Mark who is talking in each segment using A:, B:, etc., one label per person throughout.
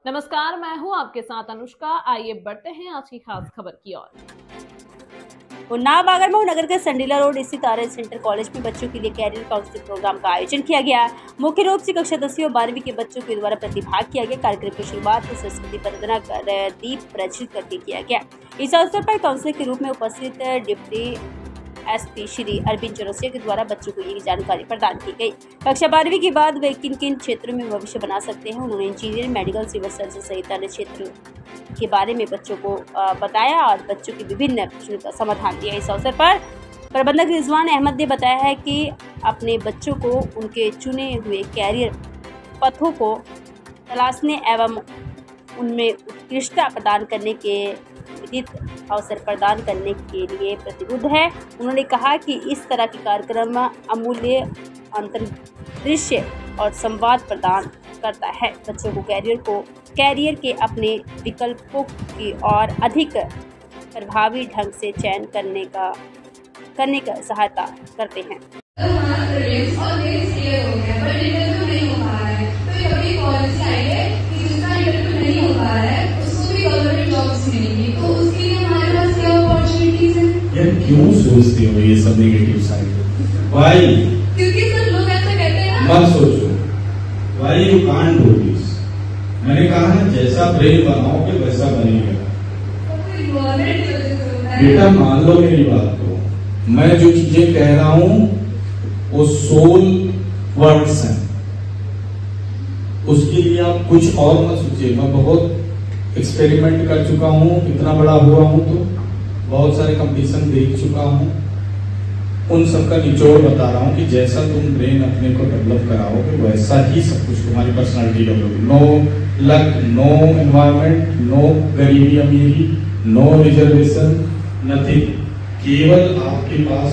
A: नमस्कार, मैं हूं आपके साथ अनुष्का। आइए बढ़ते हैं आज की खास खबर की ओर।
B: उन्नाव बागरमऊ नगर के संडीला रोड स्थित आर्य सेंटर कॉलेज में बच्चों के लिए कैरियर काउंसलिंग प्रोग्राम का आयोजन किया गया। मुख्य रूप से कक्षा 10वीं और 12वीं के बच्चों के द्वारा प्रतिभाग किया गया। कार्यक्रम की शुरुआत सरस्वती वंदना कर दीप प्रज्वलित करके किया गया। इस अवसर पर काउंसलर के रूप में उपस्थित डिप्टी एसपी श्री अरविंद चौरसिया के द्वारा बच्चों को ये जानकारी प्रदान की गई। कक्षा 12वीं के बाद वे किन किन क्षेत्रों में भविष्य बना सकते हैं, उन्होंने इंजीनियर, मेडिकल, सिविल सर्जन सहित अन्य क्षेत्रों के बारे में बच्चों को बताया और बच्चों की विभिन्न प्रश्नों का समाधान दिया। इस अवसर पर प्रबंधक रिजवान अहमद ने बताया है कि अपने बच्चों को उनके चुने हुए कैरियर पथों को तलाशने एवं उनमें उत्कृष्टता प्रदान करने के विदित अवसर प्रदान करने के लिए प्रतिबद्ध है। उन्होंने कहा कि इस तरह के कार्यक्रम अमूल्य अंतर्दृश्य और संवाद प्रदान करता है। बच्चों को कैरियर के अपने विकल्पों की और अधिक प्रभावी ढंग से चयन करने का सहायता करते हैं।
C: क्यों सोचते हो ये सब नेगेटिव साइड? Why?
D: क्योंकि सर लोग ऐसा कहते हैं ना।
C: मत सोचो। Why you can't do this? मैंने कहा है जैसा ब्रेन बनाओगे वैसा बनेगा। बेटा मान लो मेरी बात को, मैं जो चीजें कह रहा हूँ वो सोल वर्ड्स हैं। उसके लिए आप कुछ और मत सोचिए। मैं बहुत एक्सपेरिमेंट कर चुका हूँ, इतना बड़ा हुआ हूँ तो बहुत सारे कंपटीशन देख चुका हूँ। उन सबका निचोड़ बता रहा हूँ कि जैसा तुम ब्रेन अपने को डेवलप कराओगे वैसा ही सब कुछ तुम्हारी personality develop. No luck, no environment, no गरीबी अमीरी, नो रिजर्वेशन, नथिंग। केवल आपके पास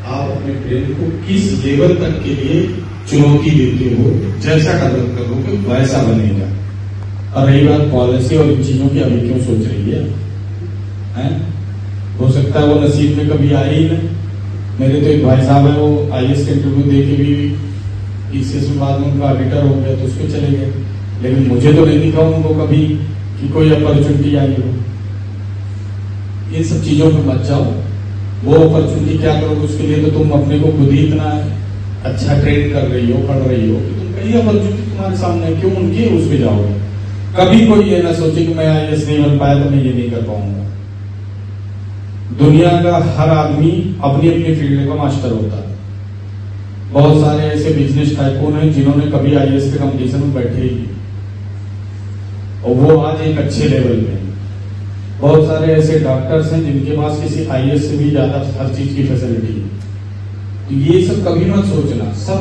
C: आप अपने ब्रेन को किस लेवल तक के लिए चुनौती देते हो, जैसा डेवलप करोगे वैसा बनेगा। और रही बात पॉलिसी और इन चीजों की, अभी क्यों सोच रही है? हो सकता है वो नसीब में कभी आए ही नहीं। मेरे तो एक भाई साहब है, वो आईएएस का इंटरव्यू दे के भी पीसीएस में बाद में उनका ऑडिटर हो गया तो उस पर चले गए, लेकिन मुझे तो नहीं दिखा उनको कभी कि कोई अपॉर्चुनिटी आई हो। इन सब चीजों में मत जाओ। वो अपॉर्चुनिटी क्या करोगे उसके लिए तो तुम अपने को खुद ही इतना अच्छा ट्रेन कर रही हो, पढ़ रही हो कि तुम कई अपॉर्चुनिटी तुम्हारे सामने, क्यों उनकी उस पर जाओगे? कभी कोई ये ना सोचे कि मैं आईएएस नहीं बन पाया तो मैं ये नहीं कर पाऊंगा। दुनिया का हर आदमी अपनी अपनी फील्ड का मास्टर होता है। बहुत सारे ऐसे बिजनेस टाइकून हैं जिन्होंने कभी आईएएस के कंपटीशन में बैठे ही नहीं और वो आज एक अच्छे लेवल पे हैं। बहुत सारे ऐसे डॉक्टर्स हैं जिनके पास किसी आईएएस से भी ज्यादा हर चीज की फैसिलिटी है। तो ये सब कभी मत सोचना। सब